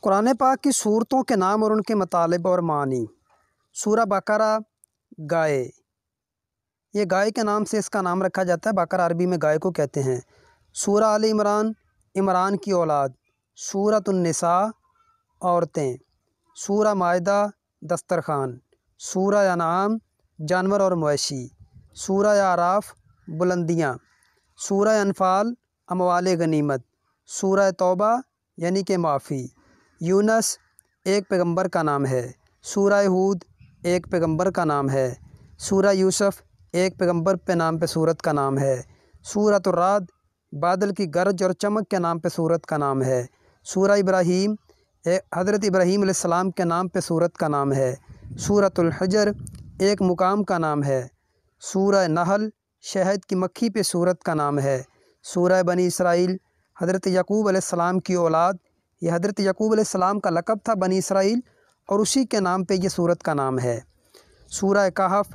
قرآن پاک کی صورتوں کے نام اور ان کے مطالب اور معنی۔ سورہ بقرہ گائے، یہ گائے کے نام سے اس کا نام رکھا جاتا ہے، بقرہ عربی میں گائے کو کہتے ہیں۔ سورہ آل عمران، عمران کی اولاد۔ سورۃ النساء، عورتیں۔ سورہ مائدہ، دسترخوان۔ سورہ انعام، جانور اور مویشی۔ سورہ اعراف، بلندیاں۔ سورہ انفال، اموال غنیمت۔ سورہ توبہ یعنی کہ معافی۔ یونس ایک پیغمبر کا نام ہے۔ سورہ ہود ایک پیغمبر کا نام ہے۔ سورہ یوسف ایک پیغمبر پہ نام پہ سورت کا نام ہے۔ سورۃ الرعد بادل کی گرج اور چمک کے نام پہ سورت کا نام ہے۔ سورہ ابراہیم حضرت ابراہیم علیہ السلام کے نام پہ سورت کا نام ہے۔ سورۃ الحجر ایک مقام کا نام ہے۔ سورہ نحل شہد کی مکھی پہ سورت کا نام ہے۔ سورہ بنی اسرائیل حضرت یعقوب علیہ السلام کی اولاد، یہ حضرت یعقوب علیہ السلام کا لقب تھا بنی اسرائیل، اور اسی کے نام پہ یہ سورت کا نام ہے۔ سورہ کہف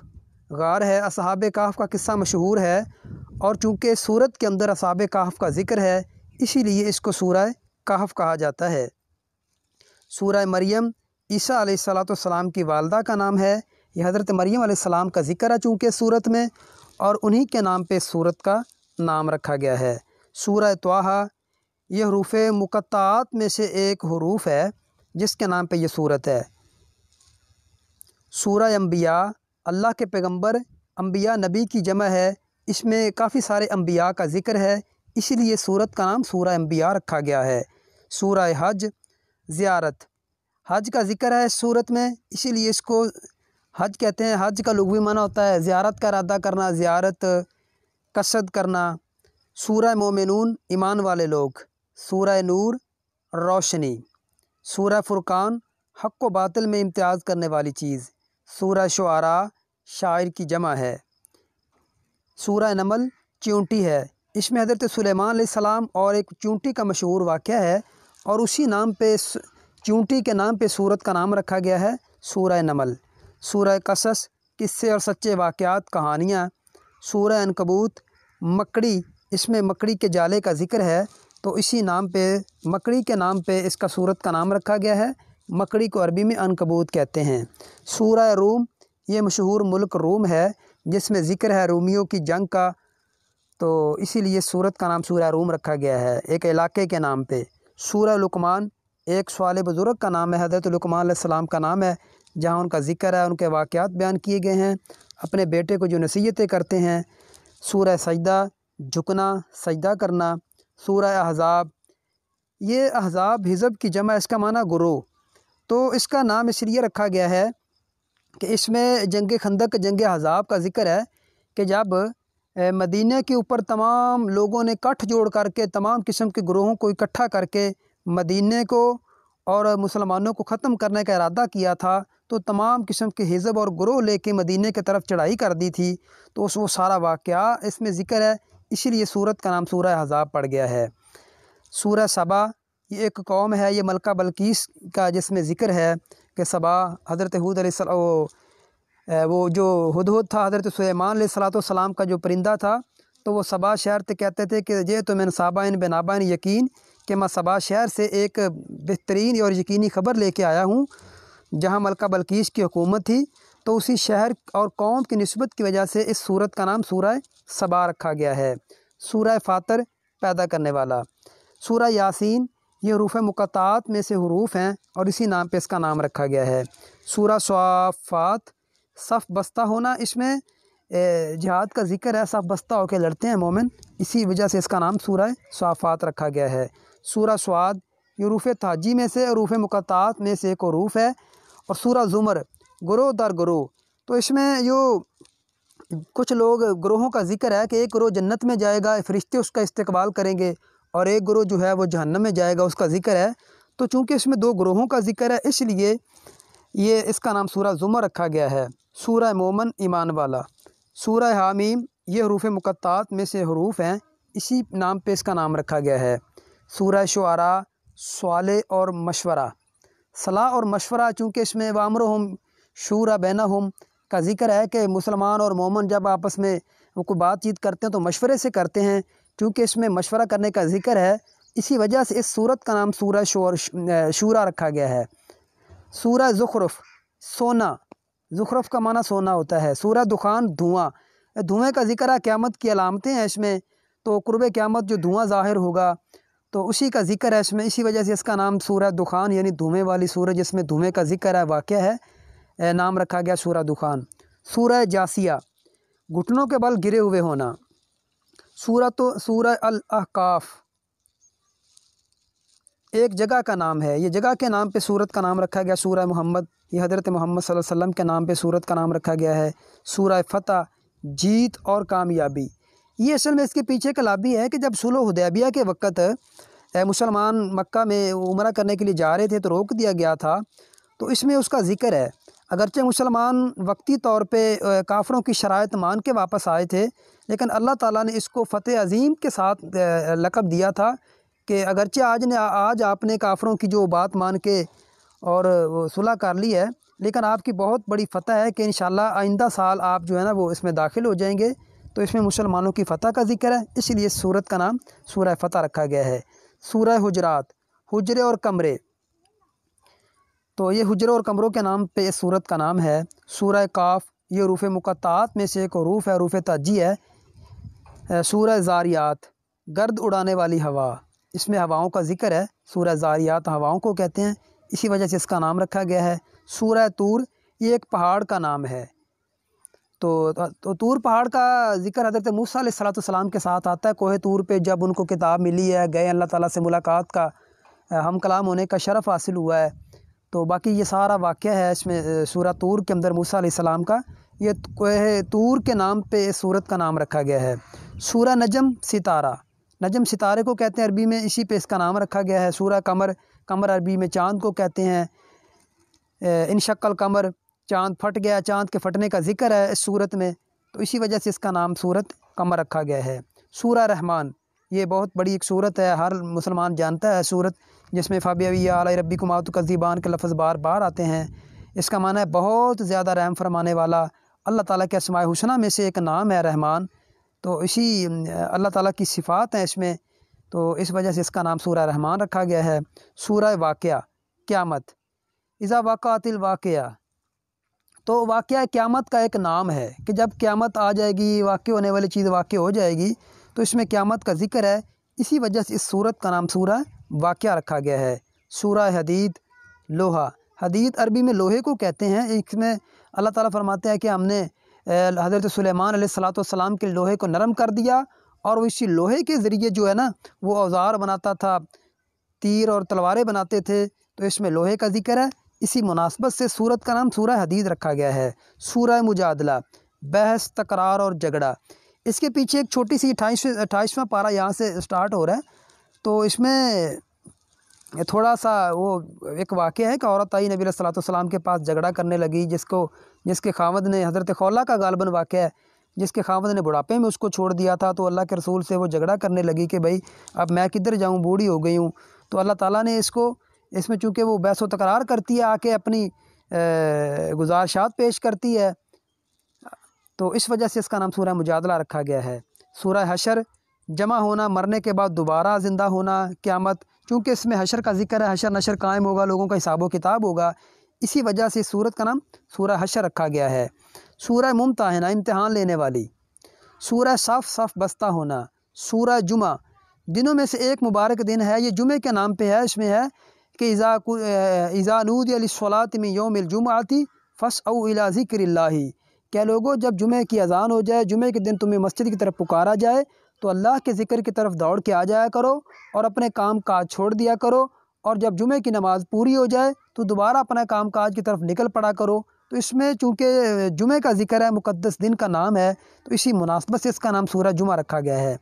غار ہے، اصحاب کہف کا قصہ مشہور ہے، اور چونکہ سورت کے اندر اصحاب کہف کا ذکر ہے اسی لیے اس کو سورہ کہف کہا جاتا ہے۔ سورہ مریم عیسیٰ علیہ السلام کی والدہ کا نام ہے، یہ حضرت مریم علیہ السلام کا ذکر ہے چونکہ سورت میں، اور انہی کے نام پہ سورت کا نام رکھا گیا ہے۔ سورہ طٰہٰ یہ حروف مقطعات میں سے ایک حروف ہے جس کے نام پہ یہ سورت ہے۔ سورہ انبیاء اللہ کے پیغمبر، انبیاء نبی کی جمع ہے، اس میں کافی سارے انبیاء کا ذکر ہے، اسی لیے سورت کا نام سورہ انبیاء رکھا گیا ہے۔ سورہ حج زیارت، حج کا ذکر ہے اس سورت میں، اسی لیے اس کو حج کہتے ہیں۔ حج کا لغوی معنی ہوتا ہے زیارت کا ارادہ کرنا، زیارت، قصد کرنا۔ سورہ مومنون ایمان والے لوگ۔ سورہ نور روشنی۔ سورہ فرقان حق و باطل میں امتیاز کرنے والی چیز۔ سورہ شعراء شاعر کی جمع ہے۔ سورہ نمل چیونٹی ہے، اس میں حضرت سلیمان علیہ السلام اور ایک چیونٹی کا مشہور واقعہ ہے، اور اسی نام پہ چیونٹی کے نام پہ سورت کا نام رکھا گیا ہے سورہ نمل۔ سورہ قصص قصے اور سچے واقعات، کہانیاں۔ سورہ عنکبوت مکڑی، اس میں مکڑی کے جالے کا ذکر ہے، تو اسی نام پہ مکڑی کے نام پہ اس کا سورت کا نام رکھا گیا ہے، مکڑی کو عربی میں عنکبوت کہتے ہیں۔ سورہ روم یہ مشہور ملک روم ہے جس میں ذکر ہے رومیوں کی جنگ کا، تو اسی لیے سورت کا نام سورہ روم رکھا گیا ہے ایک علاقے کے نام پہ۔ سورہ لقمان ایک صالح بزرگ کا نام ہے، حضرت لقمان علیہ السلام کا نام ہے، جہاں ان کا ذکر ہے، ان کے واقعات بیان کیے گئے ہیں، اپنے بیٹے کو جو نصیحتیں کرتے ہیں۔ سورہ سجدہ جھکنا، سجدہ کرنا۔ سورہ احزاب یہ احزاب حزب کی جمع، اس کا معنی گروہ، تو اس کا نام اس لیے رکھا گیا ہے کہ اس میں جنگ خندق، جنگ احزاب کا ذکر ہے کہ جب مدینہ کے اوپر تمام لوگوں نے کٹھ جوڑ کر کے تمام قسم کے گروہوں کو اکٹھا کر کے مدینہ کو اور مسلمانوں کو ختم کرنے کا ارادہ کیا تھا، تو تمام قسم کے حزب اور گروہ لے کے مدینہ کی طرف چڑھائی کر دی تھی، تو وہ سارا واقعہ اس میں ذکر ہے، اسی لیے سورت کا نام سورہ احزاب پڑ گیا ہے۔ سورہ سبا یہ ایک قوم ہے، یہ ملکہ بلقیس کا جس میں ذکر ہے کہ سبا حضرت ہود علیہ السلام، وہ جو ہدہد تھا حضرت سلیمان علیہ السلام کا جو پرندہ تھا، تو وہ سبا شہر سے کہتے تھے کہ یہ تو من صابئن بنابئن یقین، کہ میں سبا شہر سے ایک بہترین اور یقینی خبر لے کے آیا ہوں جہاں ملکہ بلقیس کی حکومت تھی، تو اسی شہر اور قوم کی نسبت کی وجہ سے اس سورت کا نام سورہ سبا رکھا گیا ہے۔ سورہ فاطر پیدا کرنے والا۔ سورہ یاسین یہ حروف مقطعات میں سے حروف ہیں، اور اسی نام پہ اس کا نام رکھا گیا ہے۔ سورہ صافات صف بستہ ہونا، اس میں جہاد کا ذکر ہے، صف بستہ ہو کے لڑتے ہیں مومن، اسی وجہ سے اس کا نام سورہ صافات رکھا گیا ہے۔ سورہ سعاد یہ حروف تہجی میں سے، حروف مقطعات میں سے ایک حروف ہے۔ اور سورہ زمر گروہ در گروہ، تو اس میں جو کچھ لوگ گروہوں کا ذکر ہے کہ ایک گروہ جنت میں جائے گا، فرشتے اس کا استقبال کریں گے، اور ایک گروہ جو ہے وہ جہنم میں جائے گا، اس کا ذکر ہے، تو چونکہ اس میں دو گروہوں کا ذکر ہے اس لیے یہ اس کا نام سورہ زمر رکھا گیا ہے۔ سورہ مومن ایمان والا۔ سورہ حامیم یہ حروف مقطعات میں سے حروف ہیں، اسی نام پہ اس کا نام رکھا گیا ہے۔ سورہ شعراء سوال اور مشورہ، صلاح اور مشورہ، چونکہ اس میں وامرہم شورا بینہم کا ذکر ہے کہ مسلمان اور مومن جب آپس میں کوئی بات چیت کرتے ہیں تو مشورے سے کرتے ہیں، چونکہ اس میں مشورہ کرنے کا ذکر ہے، اسی وجہ سے اس صورت کا نام سورہ شورا رکھا گیا ہے۔ سورہ زخرف، سونا، زخرف کا معنی سونا ہوتا ہے۔ سورہ دخان، دھواں، دھوئیں کا ذکر ہے، قیامت کی علامتیں ہیں اس میں، تو قرب قیامت جو دھواں ظاہر ہوگا تو اسی کا ذکر ہے اس میں، اسی وجہ سے اس کا نام سورہ دخان یعنی دھوئیں والی سورہ جس میں دھوئیں کا ذکر ہے واقع ہے، نام رکھا گیا سورہ دخان۔ سورہ جاسیہ، گھٹنوں کے بل گرے ہوئے ہونا۔ سورہ الاحقاف ایک جگہ کا نام ہے، یہ جگہ کے نام پہ سورت کا نام رکھا گیا۔ سورہ محمد، یہ حضرت محمد صلی اللہ علیہ وسلم کے نام پہ سورت کا نام رکھا گیا ہے۔ سورہ فتح، جیت اور کامیابی، یہ اصل میں اس کے پیچھے کا لابی ہے کہ جب صلح حدیبیہ کے وقت مسلمان مکہ میں عمرہ کرنے کے لیے جا رہے تھے تو روک دیا گیا تھا، تو اس میں اس کا ذکر ہے۔ اگرچہ مسلمان وقتی طور پہ کافروں کی شرائط مان کے واپس آئے تھے، لیکن اللہ تعالیٰ نے اس کو فتح عظیم کے ساتھ لقب دیا تھا کہ اگرچہ آج آپ نے کافروں کی جو بات مان کے اور صلح کر لی ہے، لیکن آپ کی بہت بڑی فتح ہے کہ انشاءاللہ آئندہ سال آپ جو ہے نا وہ اس میں داخل ہو جائیں گے۔ تو اس میں مسلمانوں کی فتح کا ذکر ہے، اس لیے اس سورت کا نام سورہ فتح رکھا گیا ہے۔ سورہ حجرات، حجرے اور کمرے، تو یہ حجرے اور کمروں کے نام پہ اس سورت کا نام ہے۔ سورہ کاف، یہ حروف مقطعات میں سے ایک حروف ہے، حروف تہجی ہے۔ سورہ زاریات، گرد اڑانے والی ہوا، اس میں ہواؤں کا ذکر ہے۔ سورہ زاریات ہواؤں کو کہتے ہیں، اسی وجہ سے اس کا نام رکھا گیا ہے۔ سورہ طور، یہ ایک پہاڑ کا نام ہے، تو طور پہاڑ کا ذکر حضرت موسیٰ علیہ السلام کے ساتھ آتا ہے۔ کوہ طور پہ جب ان کو کتاب ملی ہے، گئے، اللہ تعالیٰ سے ملاقات کا، ہم کلام ہونے کا شرف حاصل ہوا ہے، تو باقی یہ سارا واقعہ ہے اس میں سورہ طور کے اندر موسیٰ علیہ السلام کا، یہ کوہ طور کے نام پہ اس سورت کا نام رکھا گیا ہے۔ سورہ نجم، ستارہ، نجم ستارے کو کہتے ہیں عربی میں، اسی پہ اس کا نام رکھا گیا ہے۔ سورہ قمر، قمر عربی میں چاند کو کہتے ہیں۔ انشق القمر، چاند پھٹ گیا، چاند کے پھٹنے کا ذکر ہے اس صورت میں، تو اسی وجہ سے اس کا نام سورت قمر رکھا گیا ہے۔ سورہ رحمان، یہ بہت بڑی ایک صورت ہے، ہر مسلمان جانتا ہے صورت، جس میں فَبِأَيِّ آلَاءِ رَبِّكُمَا تُكَذِّبَانِ کے لفظ بار بار آتے ہیں۔ اس کا معنی ہے بہت زیادہ رحم فرمانے والا۔ اللہ تعالیٰ کے اسماء الحسنیٰ میں سے ایک نام ہے رحمان، تو اسی اللہ تعالیٰ کی صفات ہیں اس میں، تو اس وجہ سے اس کا نام سورہ رحمان رکھا گیا ہے۔ سورہ واقعہ، قیامت، اذا وقعت الواقعہ، تو واقعہ قیامت کا ایک نام ہے کہ جب قیامت آ جائے گی، واقع ہونے والی چیز واقع ہو جائے گی، تو اس میں قیامت کا ذکر ہے، اسی وجہ سے اس سورت کا نام سورہ واقعہ رکھا گیا ہے۔ سورہ حدید، لوہا، حدید عربی میں لوہے کو کہتے ہیں۔ اس میں اللہ تعالیٰ فرماتے ہیں کہ ہم نے حضرت سلیمان علیہ السلام کے لوہے کو نرم کر دیا، اور وہ اسی لوہے کے ذریعے جو ہے نا وہ اوزار بناتا تھا، تیر اور تلواریں بناتے تھے، تو اس میں لوہے کا ذکر ہے، اسی مناسبت سے سورت کا نام سورہ حدید رکھا گیا ہے۔ سورہ مجادلہ، بحث، تکرار اور جھگڑا، اس کے پیچھے ایک چھوٹی سی 28واں پارہ یہاں سے سٹارٹ ہو رہا ہے، تو اس میں تھوڑا سا وہ ایک واقعہ ہے کہ عورت آئی نبی علیہ السلام کے پاس، جھگڑا کرنے لگی، جس کے خاوند نے، حضرت خولہ کا غالباً واقعہ ہے، جس کے خاوند نے بڑھاپے میں اس کو چھوڑ دیا تھا، تو اللہ کے رسول سے وہ جھگڑا کرنے لگی کہ بھائی اب میں کدھر جاؤں، بوڑھی ہو گئی ہوں، تو اللہ تعالیٰ نے اس میں چونکہ وہ بحث و تکرار کرتی ہے، آ کے اپنی گزارشات پیش کرتی ہے، تو اس وجہ سے اس کا نام سورہ مجادلہ رکھا گیا ہے۔ سورہ حشر، جمع ہونا، مرنے کے بعد دوبارہ زندہ ہونا، قیامت، چونکہ اس میں حشر کا ذکر ہے، حشر نشر قائم ہوگا، لوگوں کا حساب و کتاب ہوگا، اسی وجہ سے سورت کا نام سورہ حشر رکھا گیا ہے۔ سورہ ممتحنہ، امتحان لینے والی۔ سورہ صف، صف بستہ ہونا۔ سورہ جمعہ، دنوں میں سے ایک مبارک دن ہے، یہ جمعے کے نام پہ ہے، اس میں ہے کہ اذا نودی للصلاۃ من یوم الجمعۃ فاسعوا الی ذکر اللہ، کہ لوگوں جب جمعے کی اذان ہو جائے، جمعے کے دن تمہیں مسجد کی طرف پکارا جائے، تو اللہ کے ذکر کی طرف دوڑ کے آ جایا کرو اور اپنے کام کاج چھوڑ دیا کرو، اور جب جمعے کی نماز پوری ہو جائے تو دوبارہ اپنا کام کاج کی طرف نکل پڑا کرو۔ تو اس میں چونکہ جمعے کا ذکر ہے، مقدس دن کا نام ہے، تو اسی مناسبت سے اس کا نام سورہ جمعہ رکھا گیا ہے۔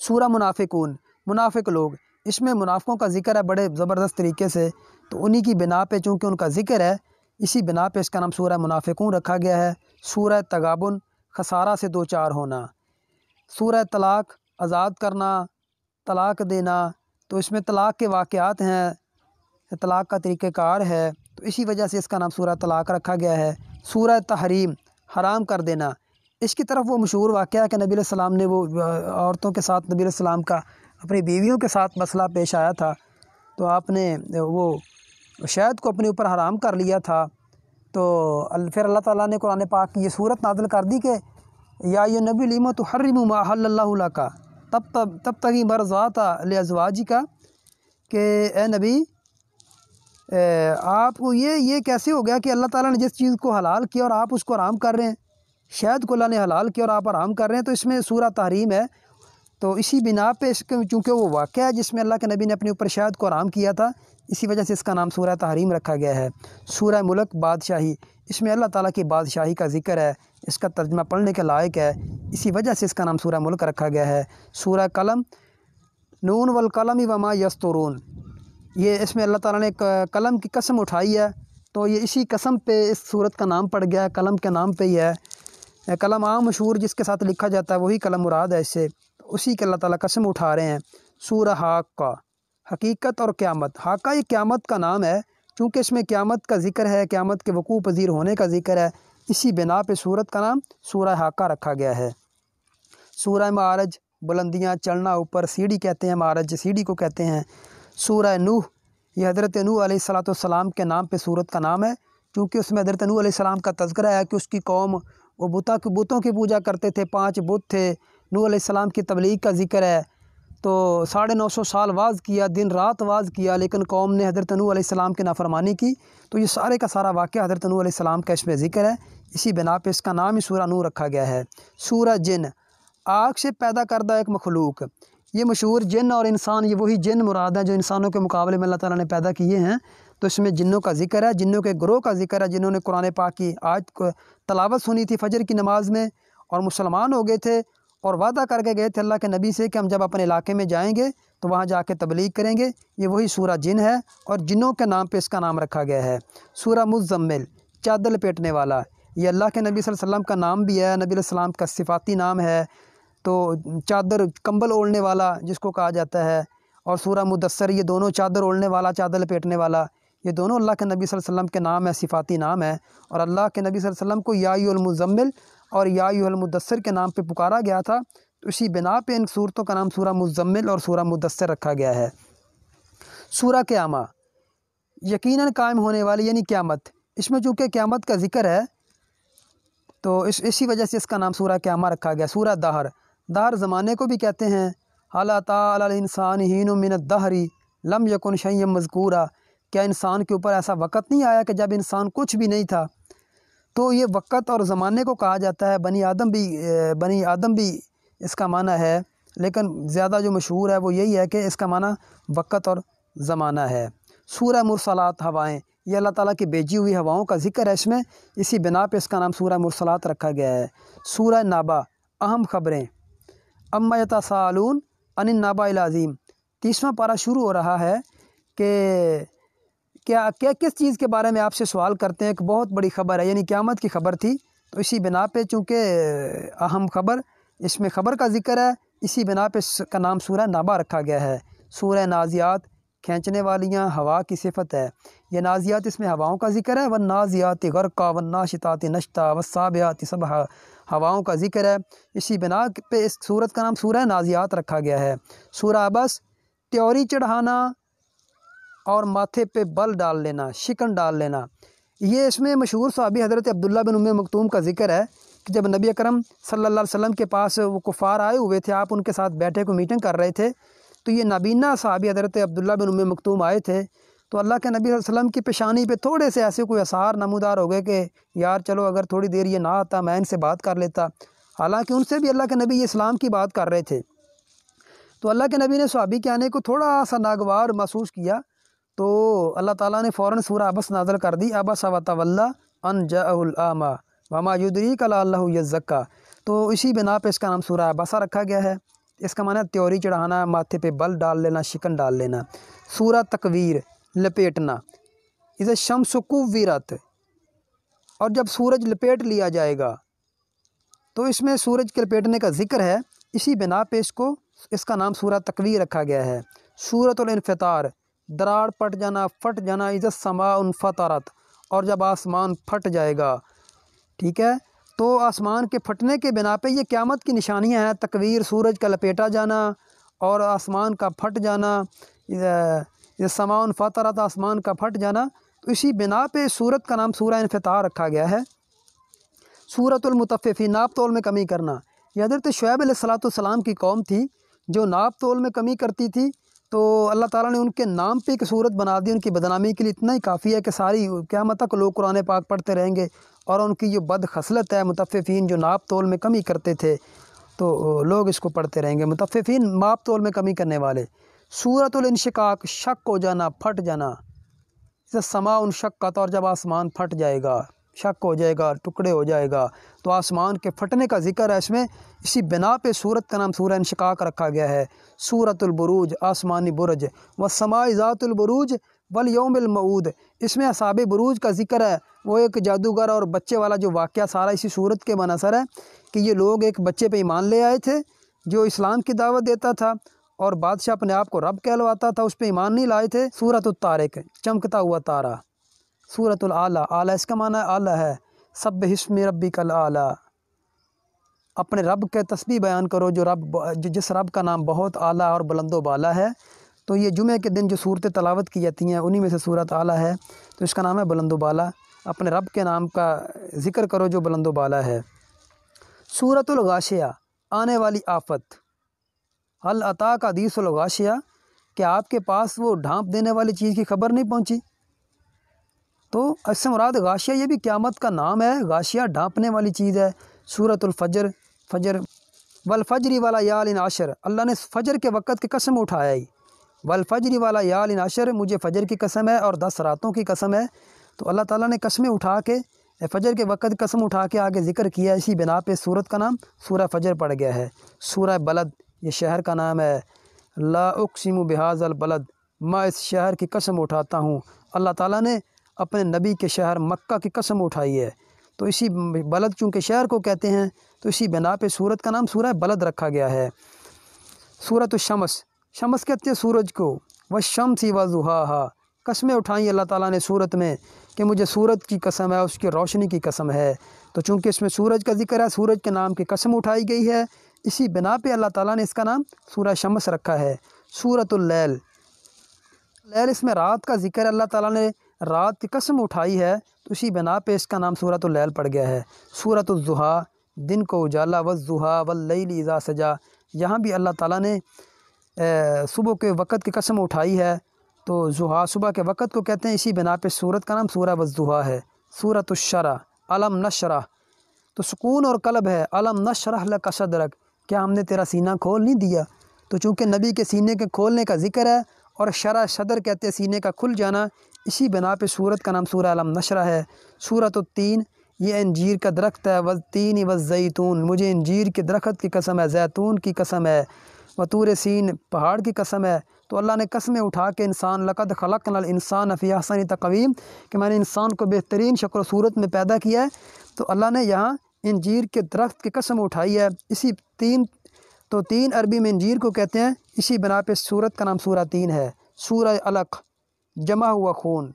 سورہ منافقون، منافق لوگ، اس میں منافقوں کا ذکر ہے بڑے زبردست طریقے سے، تو انہی کی بنا پہ چونکہ ان کا ذکر ہے، اسی بنا پہ اس کا نام سورہ منافقون رکھا گیا ہے۔ سورہ تغابن، خسارہ سے دوچار ہونا۔ سورہ طلاق، آزاد کرنا، طلاق دینا، تو اس میں طلاق کے واقعات ہیں، طلاق کا طریقہ کار ہے، تو اسی وجہ سے اس کا نام سورہ طلاق رکھا گیا ہے۔ سورہ تحریم، حرام کر دینا، اس کی طرف وہ مشہور واقعہ ہے کہ نبی علیہ السلام نے وہ عورتوں کے ساتھ نبی علیہ السلام کا اپنی بیویوں کے ساتھ مسئلہ پیش آیا تھا تو آپ نے وہ شہد کو اپنے اوپر حرام کر لیا تھا، تو پھر اللہ تعالیٰ نے قرآن پاک کی یہ صورت نازل کر دی کہ یا ایھا النبی لم تحرم ما احل اللہ لک تب تغی مرضات لازواجک، کہ اے نبی آپ کو یہ کیسے ہو گیا کہ اللہ تعالیٰ نے جس چیز کو حلال کیا اور آپ اس کو حرام کر رہے ہیں، شہد کو اللہ نے حلال کیا اور آپ حرام کر رہے ہیں، تو اس میں سورہ تحریم ہے۔ تو اسی بنا پہ چونکہ وہ واقعہ ہے جس میں اللہ کے نبی نے اپنے اوپر شہد کو حرام کیا تھا، اسی وجہ سے اس کا نام سورہ تحریم رکھا گیا ہے۔ سورہ ملک بادشاہی، اس میں اللہ تعالیٰ کی بادشاہی کا ذکر ہے، اس کا ترجمہ پڑھنے کے لائق ہے، اسی وجہ سے اس کا نام سورہ ملک رکھا گیا ہے۔ سورہ قلم، نون والقلم وما یسطرون، یہ اس میں اللہ تعالیٰ نے قلم کی قسم اٹھائی ہے، تو یہ اسی قسم پہ اس سورت کا نام پڑ گیا ہے، قلم کے نام پہ ہی ہے۔ قلم عام مشہور جس کے ساتھ لکھا جاتا ہے وہی قلم مراد ہے، اس سے اسی کے اللہ تعالیٰ قسم اٹھا رہے ہیں۔ سورہ حاقہ، حقیقت اور قیامت، حاقہ یہ قیامت کا نام ہے، چونکہ اس میں قیامت کا ذکر ہے، قیامت کے وقوع پذیر ہونے کا ذکر ہے، اسی بنا پہ سورت کا نام سورہ حاقہ رکھا گیا ہے۔ سورہ معارج، بلندیاں، چڑھنا اوپر، سیڑھی کہتے ہیں، معارج سیڑھی کو کہتے ہیں۔ سورہ نوح، یہ حضرت نوح علیہ السلام کے نام پہ سورت کا نام ہے، چونکہ اس میں حضرت نوح علیہ السلام کا تذکرہ ہے کہ اس کی قوم وہ بتوں کی پوجا کرتے تھے، 5 بت تھے۔ نوح علیہ السلام کی تبلیغ کا ذکر ہے، تو 950 سال واز کیا، دن رات واز کیا، لیکن قوم نے حضرت نوح علیہ السلام کی نافرمانی کی، تو یہ سارے کا سارا واقعہ حضرت نوح علیہ السلام کا اس میں ذکر ہے، اسی بنا پہ اس کا نام ہی سورہ نوح رکھا گیا ہے۔ سورہ جن، آگ سے پیدا کردہ ایک مخلوق، یہ مشہور جن اور انسان، یہ وہی جن مراد ہیں جو انسانوں کے مقابلے میں اللہ تعالیٰ نے پیدا کیے ہیں، تو اس میں جنوں کا ذکر ہے، جنوں کے گروہ کا ذکر ہے جنہوں نے قرآن پاک کی آیت کو تلاوت سنی تھی فجر کی نماز میں اور مسلمان ہو گئے تھے، اور وعدہ کر کے گئے تھے اللہ کے نبی سے کہ ہم جب اپنے علاقے میں جائیں گے تو وہاں جا کے تبلیغ کریں گے، یہ وہی سورہ جن ہے، اور جنوں کے نام پہ اس کا نام رکھا گیا ہے۔ سورہ مزمل، چادر لپیٹنے والا، یہ اللہ کے نبی صلی اللہ علیہ وسلم کا نام بھی ہے، نبی علیہ السلام کا صفاتی نام ہے، تو چادر، کمبل اوڑھنے والا جس کو کہا جاتا ہے۔ اور سورہ مدثر، یہ دونوں چادر اوڑھنے والا، چادر لپیٹنے والا، یہ دونوں اللہ کے نبی صلی اللہ علیہ وسلم کے نام ہے، صفاتی نام ہے، اور اللہ کے نبی صلی اللہ علیہ وسلم کو یا ایھا المزمل اور یا ایھا المدثر کے نام پہ پکارا گیا تھا، تو اسی بنا پہ ان صورتوں کا نام سورہ مزمل اور سورہ مدثر رکھا گیا ہے۔ سورہ قیامہ، یقیناً قائم ہونے والی یعنی قیامت، اس میں چونکہ قیامت کا ذکر ہے تو اسی وجہ سے اس کا نام سورہ قیامہ رکھا گیا۔ سورہ دہر، دہر زمانے کو بھی کہتے ہیں، هل أتى على الإنسان حين من الدهر لم يكن شيئا مذكورا، کیا انسان کے اوپر ایسا وقت نہیں آیا کہ جب انسان کچھ بھی نہیں تھا؟ تو یہ وقت اور زمانے کو کہا جاتا ہے، بنی آدم بھی اس کا معنی ہے، لیکن زیادہ جو مشہور ہے وہ یہی ہے کہ اس کا معنی وقت اور زمانہ ہے۔ سورہ مرسلات، ہوائیں، یہ اللہ تعالیٰ کی بھیجی ہوئی ہواؤں کا ذکر ہے اس میں، اسی بنا پہ اس کا نام سورہ مرسلات رکھا گیا ہے۔ سورہ نابہ، اہم خبریں، اما یتساءلون عن النبأ العظیم، 30واں پارہ شروع ہو رہا ہے کہ کیا کس چیز کے بارے میں آپ سے سوال کرتے ہیں، ایک بہت بڑی خبر ہے، یعنی قیامت کی خبر تھی، تو اسی بنا پہ چونکہ اہم خبر، اس میں خبر کا ذکر ہے، اسی بنا پہ اس کا نام سورہ نابہ رکھا گیا ہے۔ سورہ نازعات، کھینچنے والیاں، ہوا کی صفت ہے، یہ نازعات اس میں ہواؤں کا ذکر ہے، والنازعات غرقا والناشطات نشطا والسابحات سبحا، ہواؤں کا ذکر ہے، اسی بنا پہ اس سورت کا نام سورہ نازعات رکھا گیا ہے۔ سورہ عبس، تیوری چڑھانا اور ماتھے پہ بل ڈال لینا، شکن ڈال لینا، یہ اس میں مشہور صحابی حضرت عبداللہ بن ام مکتوم کا ذکر ہے کہ جب نبی اکرم صلی اللہ علیہ وسلم کے پاس وہ کفار آئے ہوئے تھے، آپ ان کے ساتھ بیٹھے کو میٹنگ کر رہے تھے، تو یہ نابینا صحابی حضرت عبداللہ بن ام مکتوم آئے تھے، تو اللہ کے نبی صلی اللہ علیہ وسلم کی پیشانی پہ تھوڑے سے ایسے کوئی آثار نمودار ہو گئے کہ یار چلو اگر تھوڑی دیر یہ نہ آتا میں ان سے بات کر لیتا، حالانکہ ان سے بھی اللہ کے نبی اسلام کی بات کر رہے تھے۔ تو اللہ کے نبی نے صحابی کے آنے کو تھوڑا سا ناگوار محسوس کیا، تو اللہ تعالیٰ نے فوراً سورہ عبس نازل کر دی، عبس وتولی ان جاءہ الاعمی وما یدریک لعلہ یزکیٰ، تو اسی بنا پہ اس کا نام سورہ عبسہ رکھا گیا ہے، اس کا معنی ہے تیوری چڑھانا، ماتھے پہ بل ڈال لینا، شکن ڈال لینا۔ سورہ تکویر، لپیٹنا، اذا الشمس کورت، اور جب سورج لپیٹ لیا جائے گا، تو اس میں سورج کے لپیٹنے کا ذکر ہے، اسی بنا پہ اس کا نام سورہ تکویر رکھا گیا ہے۔ سورۃ الانفطار، دراڑ پٹ جانا، پھٹ جانا، اذا السماء انفطرت، اور جب آسمان پھٹ جائے گا، ٹھیک ہے، تو آسمان کے پھٹنے کے بنا پہ یہ قیامت کی نشانیاں ہیں، تکویر، سورج کا لپیٹا جانا، اور آسمان کا پھٹ جانا، سماؤن فطرت، آسمان کا پھٹ جانا، تو اسی بنا پہ سورت کا نام سورہ انفطار رکھا گیا ہے۔ سورۃ المطففین، ناپ تول میں کمی کرنا۔ یہ حضرت شعیب علیہ السلام کی قوم تھی جو ناپ تول میں کمی کرتی تھی، تو اللہ تعالیٰ نے ان کے نام پہ ایک صورت بنا دی۔ ان کی بدنامی کے لیے اتنا ہی کافی ہے کہ ساری قیامت تک لوگ قرآن پاک پڑھتے رہیں گے، اور ان کی جو بد خصلت ہے مطففین، جو ناپ تول میں کمی کرتے تھے، تو لوگ اس کو پڑھتے رہیں گے۔ مطففین ناپ تول میں کمی کرنے والے۔ سورۃ الانشقاق، شق ہو جانا، پھٹ جانا، جیسے سما انشقت، اور جب آسمان پھٹ جائے گا، شق ہو جائے گا، ٹکڑے ہو جائے گا، تو آسمان کے پھٹنے کا ذکر ہے اس میں۔ اسی بنا پہ سورت کا نام سورہ انشقاق رکھا گیا ہے۔ سورۃ البروج، آسمانی برج، والسماء ذات البروج والیوم الموعود، اس میں اصحاب بروج کا ذکر ہے۔ وہ ایک جادوگر اور بچے والا جو واقعہ سارا اسی سورت کے منحصر ہے کہ یہ لوگ ایک بچے پہ ایمان لے آئے تھے جو اسلام کی دعوت دیتا تھا، اور بادشاہ اپنے آپ کو رب کہلواتا تھا، اس پہ ایمان نہیں لائے تھے۔ سورۃ الطارق، چمکتا ہوا تارا۔ سورۃ الاعلیٰ، اعلیٰ اس کا معنی اعلیٰ ہے۔ سبح اسم ربک الاعلیٰ، اپنے رب کے تسبیح بیان کرو جو جس رب کا نام بہت اعلیٰ اور بلند و بالا ہے۔ تو یہ جمعہ کے دن جو صورتیں تلاوت کی جاتی ہیں انہی میں سے سورۃ اعلیٰ ہے، تو اس کا نام ہے بلند و بالا۔ اپنے رب کے نام کا ذکر کرو جو بلند و بالا ہے۔ سورۃ الغاشیہ، آنے والی آفت۔ هل اتاک حدیث الغاشیہ، کہ آپ کے پاس وہ ڈھانپ دینے والی چیز کی خبر نہیں پہنچی؟ تو اس سے مراد غاشیہ یہ بھی قیامت کا نام ہے۔ غاشیہ ڈھانپنے والی چیز ہے۔ سورۃ الفجر، فجر، والفجر والیال عشر، اللہ نے فجر کے وقت کی قسم اٹھایا ہی، والفجر والیال عشر، مجھے فجر کی قسم ہے اور 10 راتوں کی قسم ہے۔ تو اللہ تعالیٰ نے قسمیں اٹھا کے فجر کے وقت کی قسم اٹھا کے آگے ذکر کیا، اسی بنا پہ سورت کا نام سورہ فجر پڑ گیا ہے۔ سورہ بلد، یہ شہر کا نام ہے۔ لا اقسم بہذا البلد، میں اس شہر کی قسم اٹھاتا ہوں۔ اللہ تعالیٰ نے اپنے نبی کے شہر مکہ کی قسم اٹھائی ہے، تو اسی بلد چونکہ شہر کو کہتے ہیں، تو اسی بنا پہ سورت کا نام سورہ بلد رکھا گیا ہے۔ سورۃ الشمس، شمس کہتے ہیں سورج کو۔ والشمس وضحاها، قسمیں اٹھائیں اللہ تعالیٰ نے سورت میں کہ مجھے سورج کی قسم ہے، اس کی روشنی کی قسم ہے۔ تو چونکہ اس میں سورج کا ذکر ہے، سورج کے نام کی قسم اٹھائی گئی ہے، اسی بنا پہ اللہ تعالیٰ نے اس کا نام سورہ شمس رکھا ہے۔ سورۃ اللیل، لیل اس میں رات کا ذکر ہے، اللہ تعالیٰ نے رات کی قسم اٹھائی ہے، تو اسی بنا پہ اس کا نام سورۃ اللیل پڑ گیا ہے۔ سورۃ الضحیٰ، دن کو اجالا، والضحیٰ واللیل اذا سجا، یہاں بھی اللہ تعالیٰ نے صبح کے وقت کی قسم اٹھائی ہے، تو ضحیٰ صبح کے وقت کو کہتے ہیں، اسی بنا پہ سورت کا نام سورہ والضحیٰ ہے۔ سورۃ الشرح، علم نشرح، تو سکون اور قلب ہے، علم نشرح لک صدرک، کیا ہم نے تیرا سینہ کھول نہیں دیا؟ تو چونکہ نبی کے سینے کے کھولنے کا ذکر ہے، اور شرح صدر کہتے ہیں سینے کا کھل جانا، اسی بنا پہ سورت کا نام سورہ علم نشرح ہے۔ سورۃ التین، یہ انجیر کا درخت ہے، والتین والزیتون، مجھے انجیر کے درخت کی قسم ہے، زیتون کی قسم ہے، وطور سین، پہاڑ کی قسم ہے۔ تو اللہ نے قسمیں اٹھا کے انسان، لقد خلقنا الانسان فی احسن تقویم، کہ میں نے انسان کو بہترین شکل و صورت میں پیدا کیا ہے، تو اللہ نے یہاں انجیر کے درخت کی قسم اٹھائی ہے۔ اسی تین عربی میں انجیر کو کہتے ہیں، اسی بنا پہ سورت کا نام سورہ تین ہے۔ سورہ علق، جمع ہوا خون،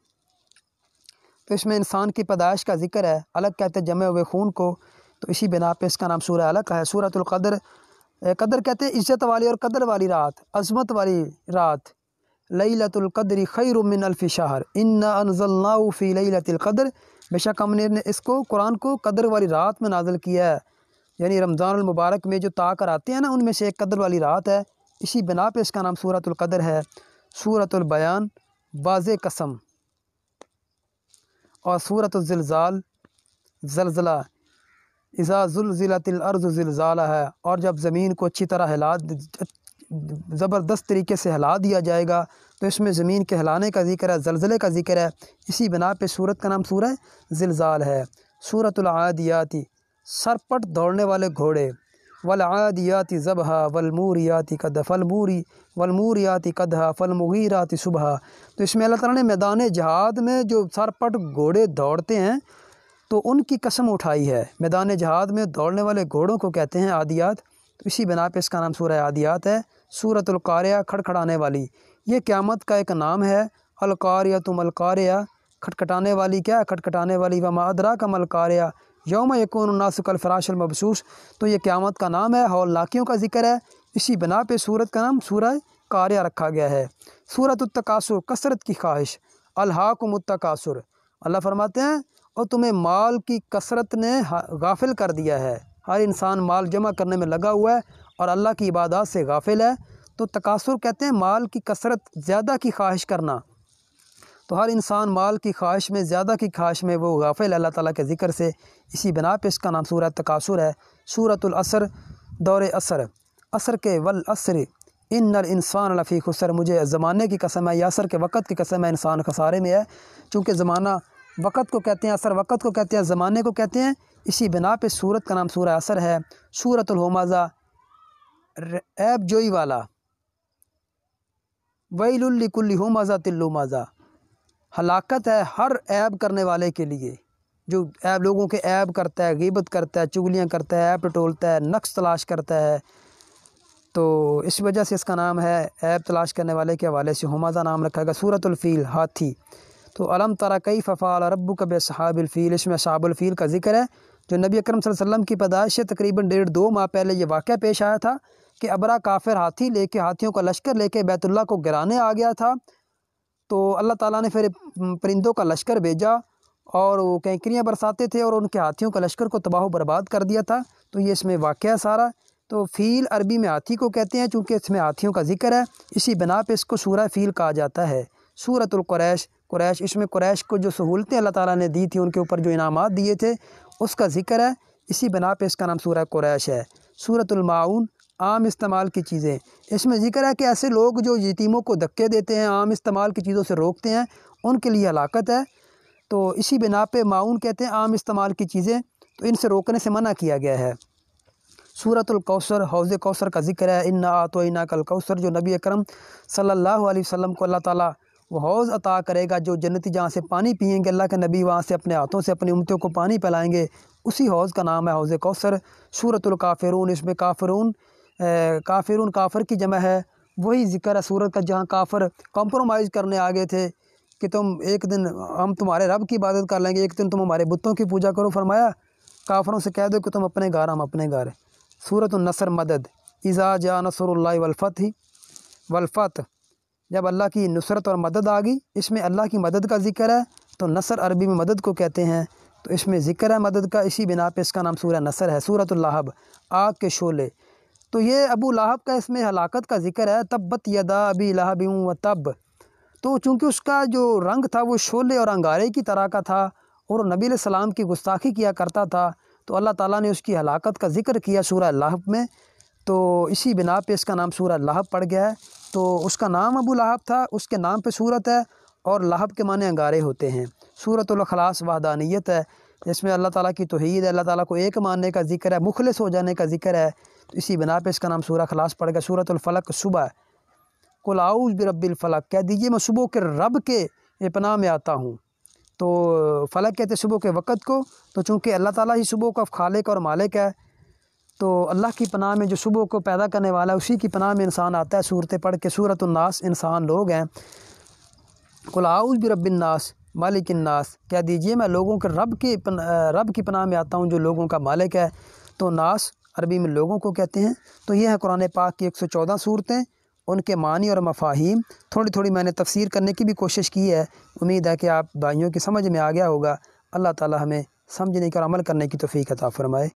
تو اس میں انسان کی پیدائش کا ذکر ہے، علق کہتے ہیں جمع ہوئے خون کو، تو اسی بنا پہ اس کا نام سورہ علق ہے۔ سورۃ القدر، قدر کہتے ہیں عزت والی اور قدر والی رات، عظمت والی رات۔ لیلۃ القدر خیر من الف شہر، انا انزلناہ فی لیلۃ القدر، بے شک ہم نے اس کو قرآن کو قدر والی رات میں نازل کیا ہے، یعنی رمضان المبارک میں جو طا کر آتے ہیں نا، ان میں سے ایک قدر والی رات ہے، اسی بنا پہ اس کا نام سورۃ القدر ہے۔ سورۃ البیان، واضح قسم، اور سورۃ الزلزال، زلزلہ، اذا زلزلت الارض زلزالہا، اور جب زمین کو اچھی طرح زبردست طریقے سے ہلا دیا جائے گا، تو اس میں زمین کے ہلانے کا ذکر ہے، زلزلے کا ذکر ہے، اسی بنا پہ سورت کا نام سورہ زلزال ہے۔ سورۃ العادیات، سرپٹ دوڑنے والے گھوڑے، والعادیات ضبحا، والموریات قدحا، والموریات قدحا، فالمغیرات صبحا۔ تو اس میں اللہ تعالیٰ نے میدان جہاد میں جو سرپٹ گھوڑے دوڑتے ہیں تو ان کی قسم اٹھائی ہے۔ میدان جہاد میں دوڑنے والے گھوڑوں کو کہتے ہیں عادیات، تو اسی بنا پہ اس کا نام سورہ عادیات ہے۔ سورۃ القاریہ، کھڑکھڑانے والی، یہ قیامت کا ایک نام ہے۔ القاریۃ ما القاریہ، کھٹکھٹانے والی، کیا ہے کھٹکھٹانے والی؟ وما ادراک ما القاریہ یوم یکون الناس کالفراش المبثوث، تو یہ قیامت کا نام ہے، ہولناکیوں کا ذکر ہے، اسی بنا پہ سورت کا نام سورہ قاریہ رکھا گیا ہے۔ سورۃ التکاثر، کثرت کی خواہش، الہاکم التکاثر، اللہ فرماتے ہیں اور تمہیں مال کی کثرت نے غافل کر دیا ہے۔ ہر انسان مال جمع کرنے میں لگا ہوا ہے اور اللہ کی عبادات سے غافل ہے۔ تو تکاثر کہتے ہیں مال کی کثرت، زیادہ کی خواہش کرنا۔ تو ہر انسان مال کی خواہش میں، زیادہ کی خواہش میں وہ غافل ہے اللہ تعالیٰ کے ذکر سے، اسی بنا پہ اس کا نام سورہ تکاثر ہے۔ سورۃ العصر، دور عصر، عصر کے والعصر ان الانسان لفی خسر، مجھے زمانے کی قسم ہے یا عصر کے وقت کی قسم ہے، انسان خسارے میں ہے۔ چونکہ زمانہ وقت کو کہتے ہیں، عصر وقت کو کہتے ہیں، زمانے کو کہتے ہیں، اسی بنا پہ سورت کا نام سورہ عصر ہے۔ سورۃ الہمزہ، عیب جوئی والا، ویل لکل ہمزۃ لمزہ، ہلاکت ہے ہر عیب کرنے والے کے لیے، جو عیب لوگوں کے عیب کرتا ہے، غیبت کرتا ہے، چغلیاں کرتا ہے، عیب ٹٹولتا ہے، نقص تلاش کرتا ہے، تو اس وجہ سے اس کا نام ہے عیب تلاش کرنے والے کے حوالے سے ہمزہ نام رکھا گیا۔ سورۃ الفیل، ہاتھی، تو الم تری کیف فعل ربک باصحاب الفیل، اس میں اصحاب الفیل کا ذکر ہے، جو نبی اکرم صلی اللہ علیہ وسلم کی پیدائش سے تقریباً 1.5-2 ماہ پہلے یہ واقعہ پیش آیا تھا کہ ابرا کافر ہاتھی لے کے، ہاتھیوں کا لشکر لے کے بیت اللہ کو گرانے آ گیا تھا۔ تو اللہ تعالیٰ نے پھر پرندوں کا لشکر بھیجا اور وہ کینکریاں برساتے تھے اور ان کے ہاتھیوں کا لشکر کو تباہ و برباد کر دیا تھا۔ تو یہ اس میں واقعہ سارا، تو فیل عربی میں ہاتھی کو کہتے ہیں چونکہ اس میں ہاتھیوں کا ذکر ہے، اسی بنا پہ اس کو سورہ فیل کہا جاتا ہے۔ سورۃ القریش، قریش، اس میں قریش کو جو سہولتیں اللہ تعالیٰ نے دی تھی، ان کے اوپر جو انعامات دیے تھے اس کا ذکر ہے، اسی بنا پہ اس کا نام سورہ قریش ہے۔ سورۃ الماعون، عام استعمال کی چیزیں، اس میں ذکر ہے کہ ایسے لوگ جو یتیموں کو دھکے دیتے ہیں، عام استعمال کی چیزوں سے روکتے ہیں، ان کے لیے ہلاکت ہے۔ تو اسی بنا پہ معاون کہتے ہیں عام استعمال کی چیزیں، تو ان سے روکنے سے منع کیا گیا ہے۔ سورۃ الکوثر، حوض کوثر کا ذکر ہے، انا اعطیناک الکوثر، جو نبی اکرم صلی اللہ علیہ وسلم کو اللہ تعالیٰ وہ حوض عطا کرے گا، جو جنتی جہاں سے پانی پئیں گے، اللہ کے نبی وہاں سے اپنے ہاتھوں سے اپنی امتوں کو پانی پلائیں گے، اسی حوض کا نام ہے حوض کوثر۔ سورۃ الکافرون، اس میں کافرون، کافرون کافر کی جمع ہے، وہی ذکر ہے سورت کا جہاں کافر کمپرومائز کرنے آگے تھے کہ تم ایک دن ہم تمہارے رب کی عبادت کر لیں گے، ایک دن تم ہمارے بتوں کی پوجا کرو، فرمایا کافروں سے کہہ دو کہ تم اپنے گھر، ہم اپنے گھر۔ سورۃ النصر، مدد، اذا جاء نصر اللہ والفتح، جب اللہ کی نصرت اور مدد آ گئی، اس میں اللہ کی مدد کا ذکر ہے، تو نصر عربی میں مدد کو کہتے ہیں، تو اس میں ذکر ہے مدد کا، اسی بنا پہ اس کا نام سورہ نصر ہے۔ سورۃ اللہب، آگ کے شعلے، تو یہ ابو لہب کا اس میں ہلاکت کا ذکر ہے، تبت یدا ابی لہب وتب، تو چونکہ اس کا جو رنگ تھا وہ شعلے اور انگارے کی طرح کا تھا اور نبی علیہ السلام کی گستاخی کیا کرتا تھا، تو اللہ تعالیٰ نے اس کی ہلاکت کا ذکر کیا سورہ لہب میں، تو اسی بنا پہ اس کا نام سورہ لہب پڑ گیا ہے۔ تو اس کا نام ابو لہب تھا، اس کے نام پہ سورت ہے، اور لہب کے معنی انگارے ہوتے ہیں۔ سورۃ الاخلاص، وحدانیت ہے، اس میں اللہ تعالیٰ کی توحید ہے، اللہ تعالیٰ کو ایک ماننے کا ذکر ہے، مخلص ہو جانے کا ذکر ہے، تو اسی بنا پہ اس کا نام سورہ اخلاص پڑ گیا۔ سورۃ الفلق، صبح، قل اعوذ برب الفلق، کہہ دیجئے میں صبح کے رب کے پناہ میں آتا ہوں۔ تو فلق کہتے صبح کے وقت کو، تو چونکہ اللہ تعالیٰ ہی صبح کا خالق اور مالک ہے، تو اللہ کی پناہ میں جو صبح کو پیدا کرنے والا ہے، اسی کی پناہ میں انسان آتا ہے صورتیں پڑھ کے۔ سورۃ الناس، انسان لوگ ہیں، قل اعوذ برب الناس مالک الناس، کہہ دیجئے میں لوگوں کے رب کی پناہ میں آتا ہوں جو لوگوں کا مالک ہے، تو ناس عربی میں لوگوں کو کہتے ہیں۔ تو یہ ہے قرآن پاک کی 114 صورتیں، ان کے معنی اور مفاہیم تھوڑی تھوڑی میں نے تفسیر کرنے کی بھی کوشش کی ہے، امید ہے کہ آپ بھائیوں کی سمجھ میں آ گیا ہوگا۔ اللہ تعالی ہمیں سمجھنے کا اور عمل کرنے کی توفیق عطا فرمائے۔